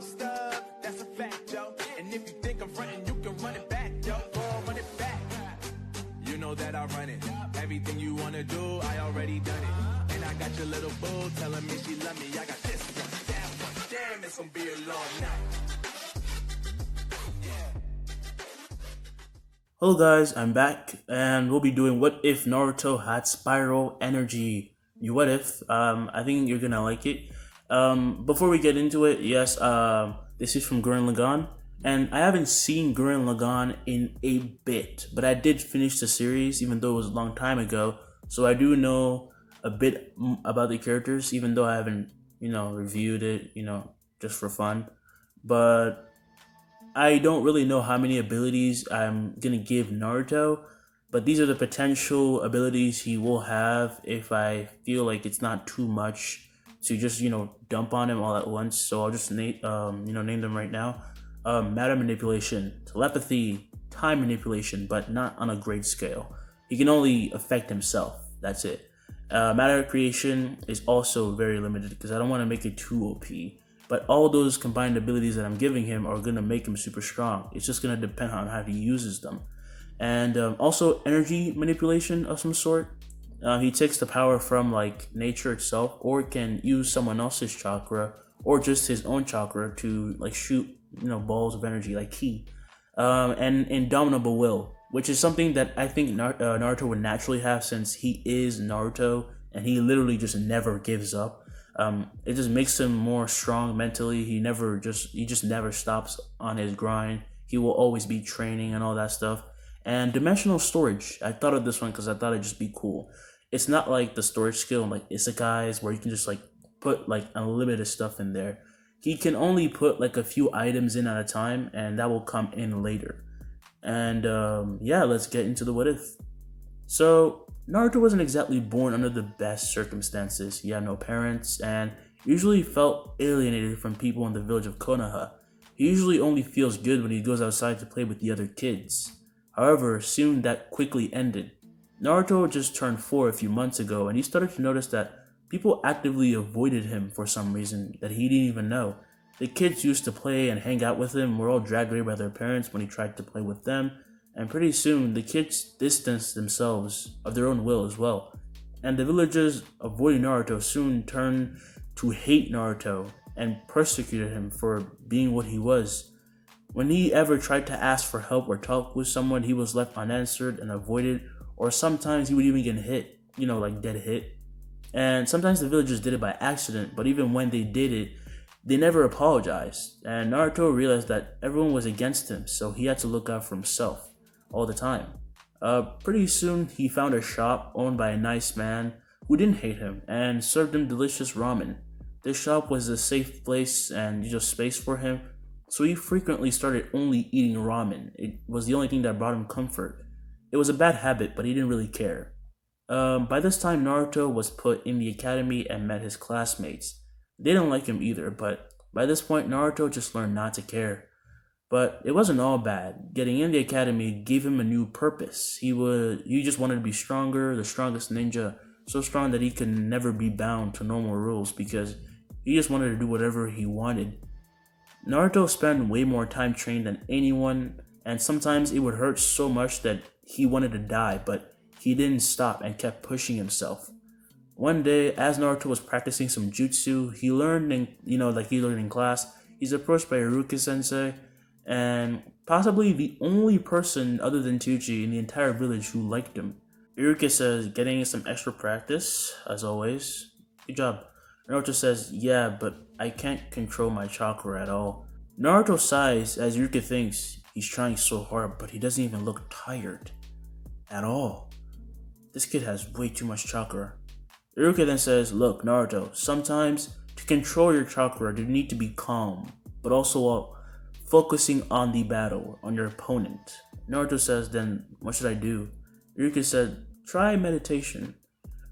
stuff, that's a fact, yo. And if you think I'm frontin', you can run it back, yo. Girl, run it back. You know that I run it. Everything you wanna do, I already done it. And I got your little boo telling me she love me. I got this one. Damn, it's gonna be a long night. Hello guys, I'm back, and we'll be doing What If Naruto Had Spiral Energy. What if? I think you're gonna like it. Before we get into it, yes, this is from Gurren Lagann, and I haven't seen Gurren Lagann in a bit, but I did finish the series, even though it was a long time ago, so I do know a bit about the characters, even though I haven't, reviewed it, just for fun, but I don't really know how many abilities I'm gonna give Naruto, but these are the potential abilities he will have if I feel like it's not too much to just dump on him all at once. So I'll just name them right now. Matter manipulation, telepathy, time manipulation, but not on a great scale. He can only affect himself. That's it. Matter creation is also very limited because I don't want to make it too OP. But all those combined abilities that I'm giving him are going to make him super strong. It's just going to depend on how he uses them. And also energy manipulation of some sort. He takes the power from nature itself, or can use someone else's chakra or just his own chakra to shoot balls of energy like ki. And indomitable will, which is something that I think Naruto would naturally have since he is Naruto and he literally just never gives up. It just makes him more strong mentally. He just never stops on his grind. He will always be training and all that stuff. And dimensional storage. I thought of this one because I thought it'd just be cool. It's not like the storage skill like isekais where you can just put unlimited stuff in there. He can only put a few items in at a time, and that will come in later. And let's get into the what if. So Naruto wasn't exactly born under the best circumstances. He had no parents and usually felt alienated from people in the village of Konoha. He usually only feels good when he goes outside to play with the other kids. However, soon that quickly ended. Naruto just turned 4 a few months ago, and he started to notice that people actively avoided him for some reason that he didn't even know. The kids used to play and hang out with him were all dragged away by their parents when he tried to play with them. And pretty soon, the kids distanced themselves of their own will as well. And the villagers avoiding Naruto soon turned to hate Naruto and persecuted him for being what he was. When he ever tried to ask for help or talk with someone, he was left unanswered and avoided, or sometimes he would even get hit, dead hit. And sometimes the villagers did it by accident, but even when they did it, they never apologized. And Naruto realized that everyone was against him, so he had to look out for himself all the time. Pretty soon, he found a shop owned by a nice man who didn't hate him and served him delicious ramen. This shop was a safe place and just space for him, so he frequently started only eating ramen. It was the only thing that brought him comfort. It was a bad habit, but he didn't really care. By this time, Naruto was put in the academy and met his classmates. They didn't like him either, but by this point, Naruto just learned not to care. But it wasn't all bad. Getting in the academy gave him a new purpose. He just wanted to be stronger, the strongest ninja, so strong that he could never be bound to normal rules because he just wanted to do whatever he wanted. Naruto spent way more time trained than anyone, and sometimes it would hurt so much that he wanted to die, but he didn't stop and kept pushing himself. One day, as Naruto was practicing some jutsu, he learned in class, he's approached by Iruka sensei, and possibly the only person other than Tucci in the entire village who liked him. Iruka says, getting some extra practice, as always. Good job. Naruto says, yeah, but I can't control my chakra at all. Naruto sighs as Iruka thinks he's trying so hard, but he doesn't even look tired. At all. This kid has way too much chakra. Iruka then says, look, Naruto, sometimes to control your chakra, you need to be calm, but also focusing on the battle, on your opponent. Naruto says, then what should I do? Iruka said, try meditation.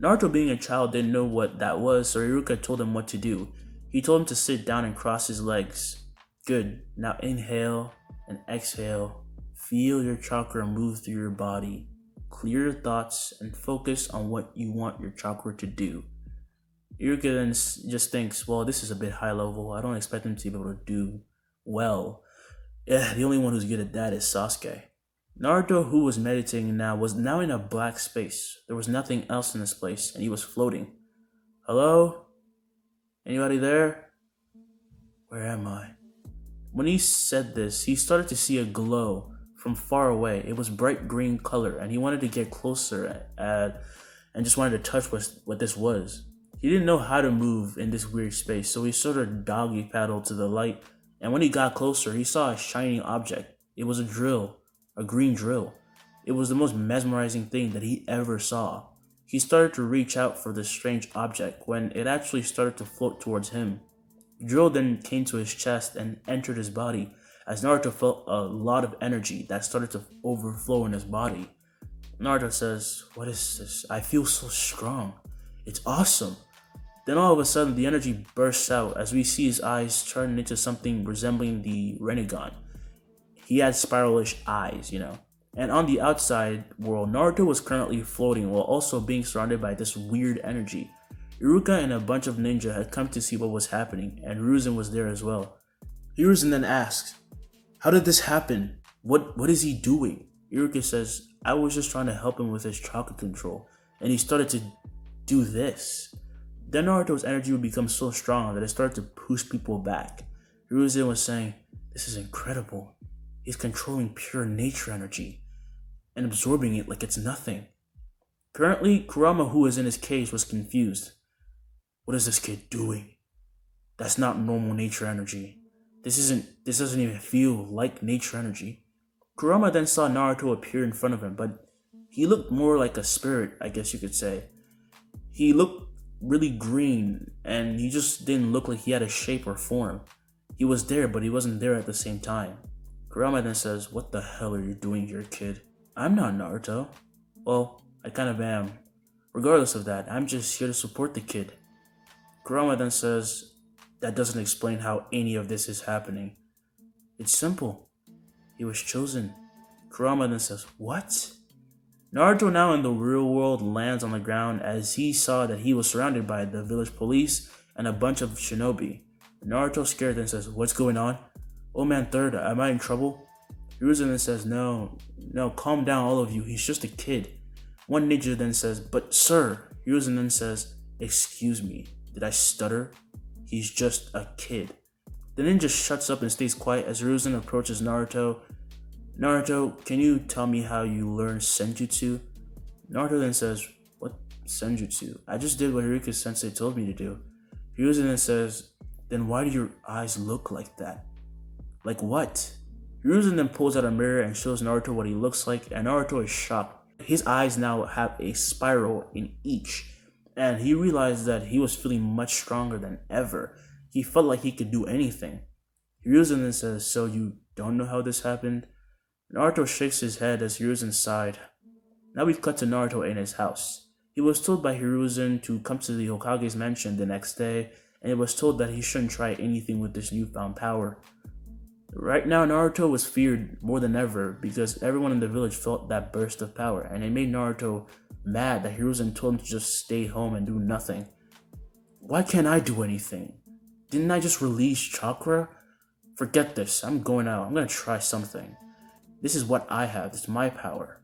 Naruto, being a child, didn't know what that was, so Iruka told him what to do. He told him to sit down and cross his legs. Good. Now inhale and exhale. Feel your chakra move through your body. Clear your thoughts and focus on what you want your chakra to do. Iruka then just thinks, well, this is a bit high level. I don't expect him to be able to do well. Yeah, the only one who's good at that is Sasuke. Naruto, who was meditating now, was now in a black space. There was nothing else in this place, and he was floating. Hello? Anybody there? Where am I? When he said this, he started to see a glow from far away. It was bright green color, and he wanted to get closer and just wanted to touch what this was. He didn't know how to move in this weird space, so he sort of doggy paddled to the light, and when he got closer, he saw a shining object. It was a drill, a green drill. It was the most mesmerizing thing that he ever saw. He started to reach out for this strange object when it actually started to float towards him. The drill then came to his chest and entered his body as Naruto felt a lot of energy that started to overflow in his body. Naruto says, "What is this? I feel so strong. It's awesome." Then all of a sudden the energy bursts out as we see his eyes turn into something resembling the Rinnegan. He had spiralish eyes, And on the outside world, Naruto was currently floating while also being surrounded by this weird energy. Iruka and a bunch of ninja had come to see what was happening, and Hiruzen was there as well. Hiruzen then asks, "How did this happen? What is he doing?" Iruka says, "I was just trying to help him with his chakra control, and he started to do this." Then Naruto's energy would become so strong that it started to push people back. Hiruzen was saying, "This is incredible. He's controlling pure nature energy and absorbing it like it's nothing." Currently, Kurama, who was in his cage, was confused. What is this kid doing? That's not normal nature energy. This doesn't even feel like nature energy. Kurama then saw Naruto appear in front of him, but he looked more like a spirit, I guess you could say. He looked really green, and he just didn't look like he had a shape or form. He was there, but he wasn't there at the same time. Kurama then says, "What the hell are you doing here, kid?" "I'm not Naruto." "Well, I kind of am. Regardless of that, I'm just here to support the kid." Kurama then says, "That doesn't explain how any of this is happening." "It's simple. He was chosen." Kurama then says, "What?" Naruto, now in the real world, lands on the ground as he saw that he was surrounded by the village police and a bunch of shinobi. Naruto, scared, then says, "What's going on?" "Old Man Third, am I in trouble?" Hiruzen then says, No, calm down all of you, he's just a kid." One ninja then says, "But sir," Hiruzen then says, "Excuse me, did I stutter? He's just a kid." The ninja shuts up and stays quiet as Hiruzen approaches Naruto. "Naruto, can you tell me how you learned Senjutsu?" Naruto then says, "What Senjutsu? I just did what Hiruka Sensei told me to do." Hiruzen then says, "Then why do your eyes look like that?" "Like what?" Hiruzen then pulls out a mirror and shows Naruto what he looks like, and Naruto is shocked. His eyes now have a spiral in each, and he realized that he was feeling much stronger than ever. He felt like he could do anything. Hiruzen then says, "So you don't know how this happened?" Naruto shakes his head as Hiruzen sighed. Now we cut to Naruto in his house. He was told by Hiruzen to come to the Hokage's mansion the next day, and it was told that he shouldn't try anything with this newfound power. Right now, Naruto was feared more than ever because everyone in the village felt that burst of power, and it made Naruto mad that Hiruzen told him to just stay home and do nothing. "Why can't I do anything? Didn't I just release chakra? Forget this, I'm going out, I'm gonna try something. This is what I have, it's my power."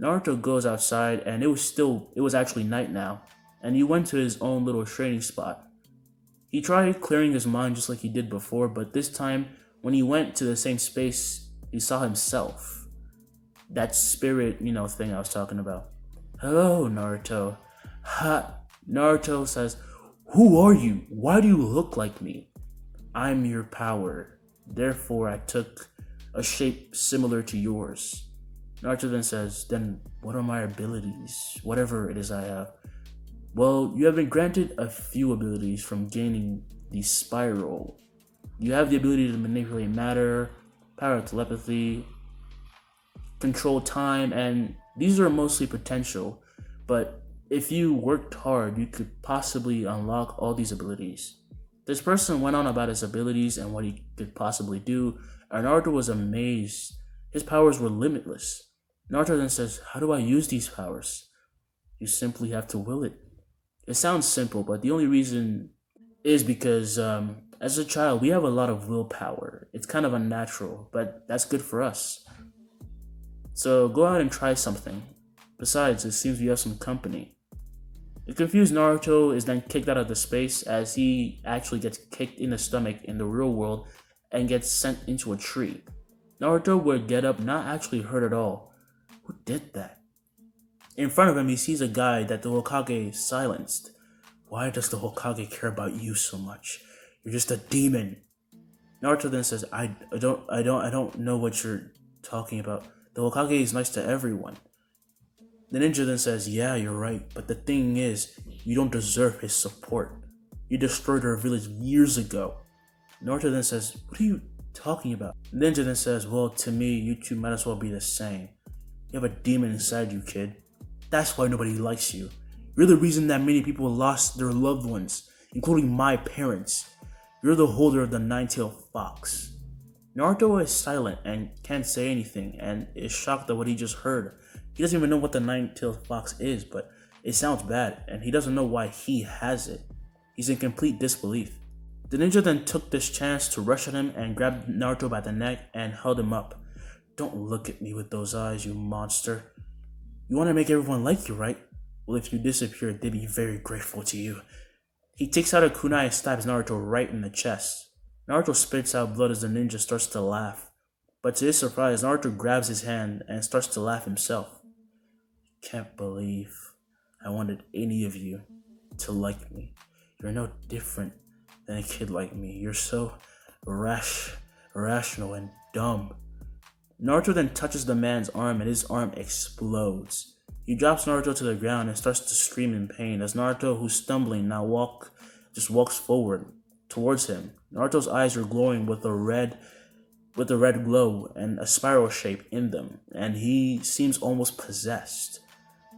Naruto goes outside, and it was actually night now, and he went to his own little training spot. He tried clearing his mind just like he did before, but this time, when he went to the same space, he saw himself. That spirit, thing I was talking about. "Hello, Naruto." Naruto says, "Who are you? Why do you look like me?" "I'm your power. Therefore, I took a shape similar to yours." Naruto then says, "Then what are my abilities? Whatever it is I have." "Well, you have been granted a few abilities from gaining the spiral. You have the ability to manipulate matter, power of telepathy, control time, and these are mostly potential, but if you worked hard, you could possibly unlock all these abilities." This person went on about his abilities and what he could possibly do, and Naruto was amazed. His powers were limitless. Naruto then says, "How do I use these powers?" "You simply have to will it." It sounds simple, but the only reason is because as a child, we have a lot of willpower. It's kind of unnatural, but that's good for us. So go out and try something. Besides, it seems we have some company. The confused Naruto is then kicked out of the space as he actually gets kicked in the stomach in the real world and gets sent into a tree. Naruto would get up not actually hurt at all. Who did that? In front of him, he sees a guy that the Hokage silenced. Why does the Hokage care about you so much? You're just a demon. Naruto then says, I don't know what you're talking about. The Hokage is nice to everyone. The ninja then says, yeah, you're right, but the thing is, you don't deserve his support. You destroyed our village years ago. Naruto then says, what are you talking about? The ninja then says, well, to me, you two might as well be the same. You have a demon inside you, kid. That's why nobody likes you. You're the reason that many people lost their loved ones, including my parents. You're the holder of the nine-tailed fox. Naruto is silent and can't say anything and is shocked at what he just heard. He doesn't even know what the nine-tailed fox is, but it sounds bad and he doesn't know why he has it. He's in complete disbelief. The ninja then took this chance to rush at him and grabbed Naruto by the neck and held him up. Don't look at me with those eyes, you monster. You want to make everyone like you, right? Well, if you disappear, they'd be very grateful to you. He takes out a kunai and stabs Naruto right in the chest. Naruto spits out blood as the ninja starts to laugh. But to his surprise, Naruto grabs his hand and starts to laugh himself. Can't believe I wanted any of you to like me. You're no different than a kid like me. You're so irrational and dumb. Naruto then touches the man's arm and his arm explodes. He drops Naruto to the ground and starts to scream in pain as Naruto, who's stumbling, now walks forward towards him. Naruto's eyes are glowing with a red glow and a spiral shape in them, and he seems almost possessed.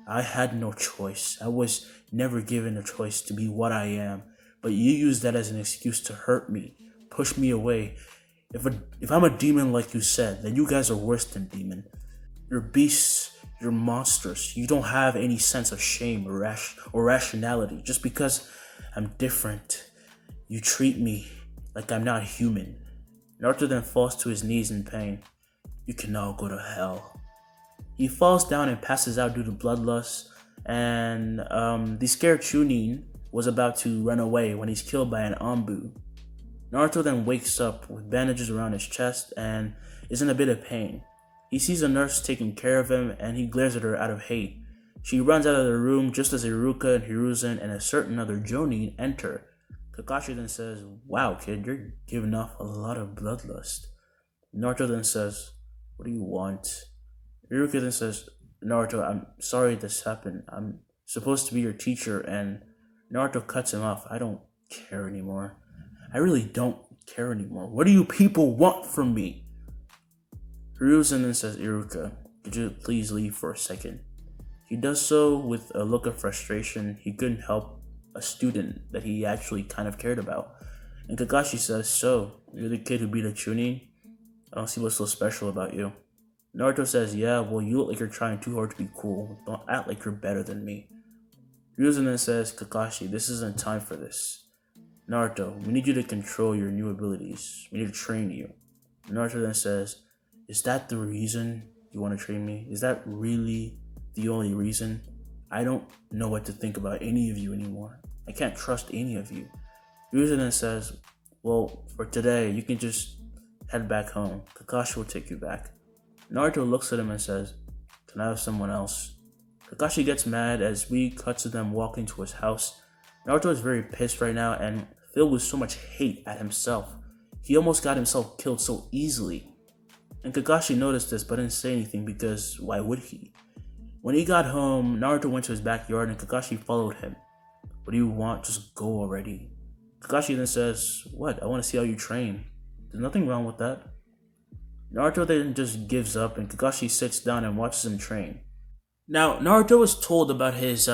I had no choice. I was never given a choice to be what I am, but you used that as an excuse to hurt me, push me away. If I'm a demon like you said, then you guys are worse than demon. You're beasts. You're monsters. You don't have any sense of shame or rationality. Just because I'm different, you treat me like I'm not human. Naruto then falls to his knees in pain. You can all go to hell. He falls down and passes out due to bloodlust, and the scared Chunin was about to run away when he's killed by an Anbu. Naruto then wakes up with bandages around his chest and is in a bit of pain. He sees a nurse taking care of him and he glares at her out of hate. She runs out of the room just as Iruka and Hiruzen and a certain other Jonin enter. Kakashi then says, wow kid, you're giving off a lot of bloodlust. Naruto then says, what do you want? Iruka then says, Naruto, I'm sorry this happened. I'm supposed to be your teacher, and Naruto cuts him off. I don't care anymore. I really don't care anymore. What do you people want from me? Hiruzen then says, Iruka, could you please leave for a second? He does so with a look of frustration. He couldn't help a student that he actually kind of cared about. And Kakashi says, so, you're the kid who beat a Chunin? I don't see what's so special about you. Naruto says, yeah, well, you look like you're trying too hard to be cool. Don't act like you're better than me. Hiruzen then says, Kakashi, this isn't time for this. Naruto, we need you to control your new abilities. We need to train you. Naruto then says, is that the reason you want to train me? Is that really the only reason? I don't know what to think about any of you anymore. I can't trust any of you. Hiruzen then says, well, for today, you can just head back home. Kakashi will take you back. Naruto looks at him and says, can I have someone else? Kakashi gets mad as we cut to them walking to his house. Naruto is very pissed right now and filled with so much hate at himself. He almost got himself killed so easily. And Kakashi noticed this but didn't say anything because why would he? When he got home, Naruto went to his backyard and Kakashi followed him. What do you want? Just go already. Kakashi then says, what? I want to see how you train. There's nothing wrong with that. Naruto then just gives up and Kakashi sits down and watches him train. Now, Naruto is told about his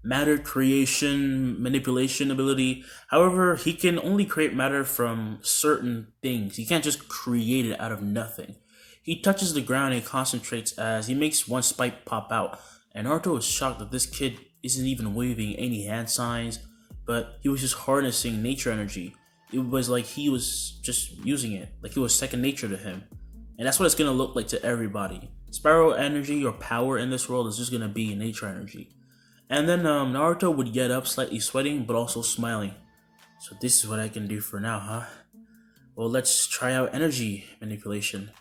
matter creation, manipulation ability. However, he can only create matter from certain things. He can't just create it out of nothing. He touches the ground and concentrates as he makes one spike pop out. And Naruto is shocked that this kid isn't even waving any hand signs, but he was just harnessing nature energy. It was like he was just using it, like it was second nature to him. And that's what it's gonna look like to everybody. Spiral energy or power in this world is just gonna be nature energy. And then Naruto would get up slightly sweating, but also smiling. So this is what I can do for now, huh? Well, let's try out energy manipulation.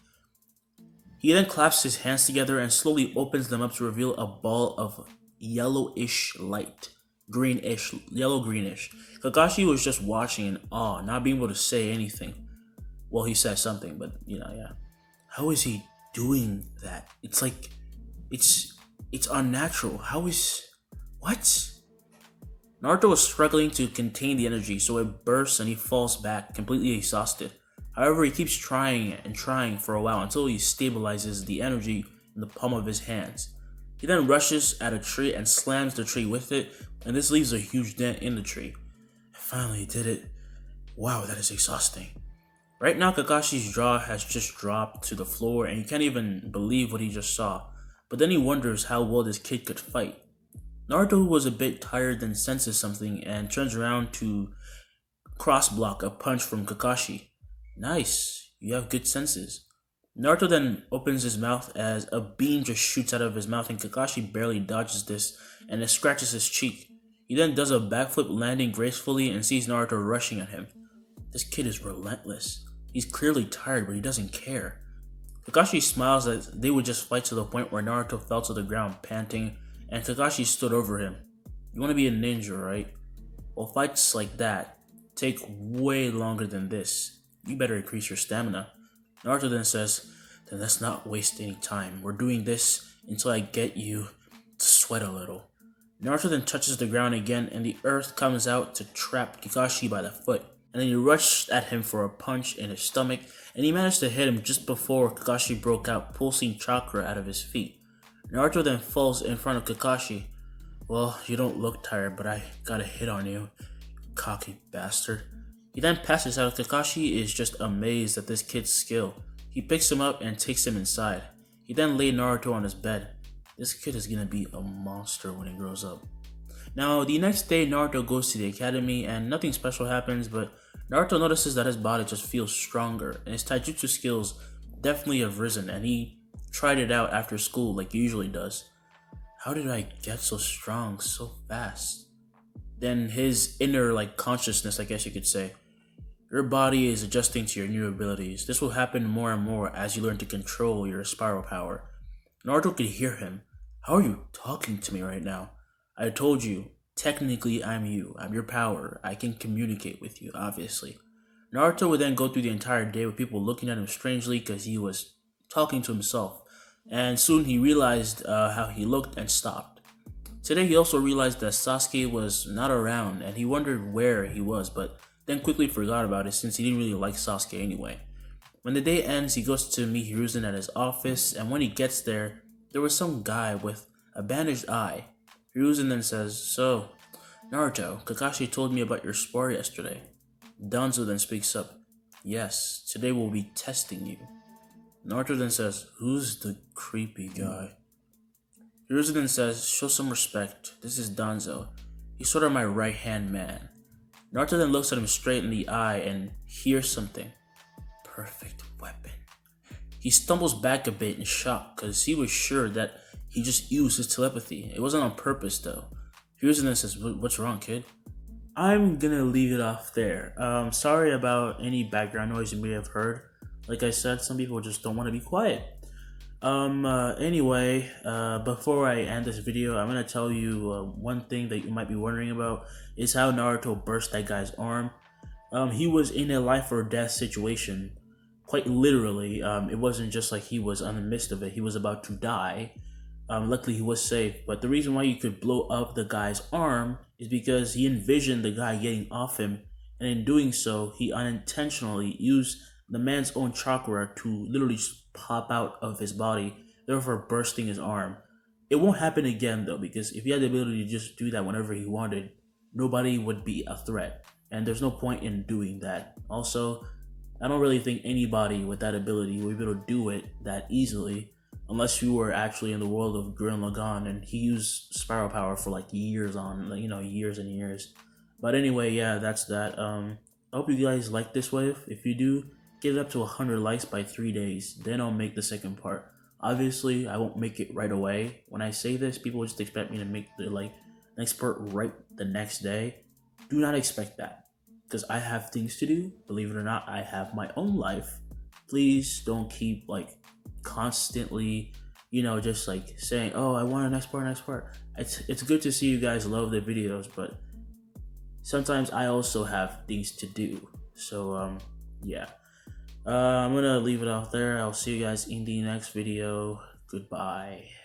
He then claps his hands together and slowly opens them up to reveal a ball of yellowish light. Greenish, yellow-greenish. Kakashi was just watching in awe, not being able to say anything. Well, he said something, but yeah. How is he doing that? It's like, it's unnatural. How is, what? Naruto was struggling to contain the energy, so it bursts and he falls back, completely exhausted. However, he keeps trying and trying for a while until he stabilizes the energy in the palm of his hands. He then rushes at a tree and slams the tree with it, and this leaves a huge dent in the tree. I finally did it. Wow, that is exhausting. Right now, Kakashi's jaw has just dropped to the floor and he can't even believe what he just saw. But then he wonders how well this kid could fight. Naruto was a bit tired then senses something and turns around to cross-block a punch from Kakashi. Nice, you have good senses. Naruto then opens his mouth as a beam just shoots out of his mouth and Kakashi barely dodges this and it scratches his cheek. He then does a backflip landing gracefully and sees Naruto rushing at him. This kid is relentless. He's clearly tired, but he doesn't care. Kakashi smiles as they would just fight to the point where Naruto fell to the ground panting and Kakashi stood over him. You want to be a ninja, right? Well, fights like that take way longer than this. You better increase your stamina. Naruto then says, then let's not waste any time. We're doing this until I get you to sweat a little. Naruto then touches the ground again and the earth comes out to trap Kakashi by the foot. And then he rushed at him for a punch in his stomach and he managed to hit him just before Kakashi broke out pulsing chakra out of his feet. Naruto then falls in front of Kakashi. Well, you don't look tired, but I got a hit on you, cocky bastard. He then passes out. Kakashi is just amazed at this kid's skill. He picks him up and takes him inside. He then laid Naruto on his bed. This kid is gonna be a monster when he grows up. Now, the next day, Naruto goes to the academy and nothing special happens, but Naruto notices that his body just feels stronger and his taijutsu skills definitely have risen and he tried it out after school like he usually does. How did I get so strong so fast? Then his inner consciousness, I guess you could say. Your body is adjusting to your new abilities. This will happen more and more as you learn to control your spiral power. Naruto could hear him. How are you talking to me right now? I told you, technically I'm you. I'm your power. I can communicate with you, obviously. Naruto would then go through the entire day with people looking at him strangely because he was talking to himself. And soon he realized how he looked and stopped. Today he also realized that Sasuke was not around and he wondered where he was, but then quickly forgot about it since he didn't really like Sasuke anyway. When the day ends, he goes to meet Hiruzen at his office, and when he gets there was some guy with a bandaged eye. Hiruzen then says, So, Naruto, Kakashi told me about your spar yesterday. Danzo then speaks up. Yes, today we'll be testing you. Naruto then says, Who's the creepy guy? Hiruzen then says, Show some respect. This is Danzo. He's sort of my right-hand man. Naruto then looks at him straight in the eye and hears something. Perfect weapon. He stumbles back a bit in shock because he was sure that he just used his telepathy. It wasn't on purpose though. Hiruzen then says, What's wrong, kid? I'm gonna leave it off there. Sorry about any background noise you may have heard. Like I said, some people just don't want to be quiet. Anyway, before I end this video, I'm gonna tell you one thing that you might be wondering about is how Naruto burst that guy's arm. He was in a life or death situation, quite literally. It wasn't just like he was in the midst of it. He was about to die. Luckily he was safe, but the reason why you could blow up the guy's arm is because he envisioned the guy getting off him, and in doing so, he unintentionally used the man's own chakra to literally just pop out of his body, therefore bursting his arm. It won't happen again though, because if he had the ability to just do that whenever he wanted, nobody would be a threat, and there's no point in doing that. Also, I don't really think anybody with that ability will be able to do it that easily. unless you were actually in the world of Gurren Lagann, and he used spiral power for like years years and years. But anyway, yeah, that's that. I hope you guys like this wave. If you do, get it up to 100 likes by 3 days. Then I'll make the second part. Obviously, I won't make it right away. When I say this, people just expect me to make the next part right the next day. Do not expect that, because I have things to do. Believe it or not, I have my own life. Please don't keep constantly, just saying, "Oh, I want a next part." It's good to see you guys love the videos, but sometimes I also have things to do. So yeah. I'm gonna leave it out there. I'll see you guys in the next video. Goodbye.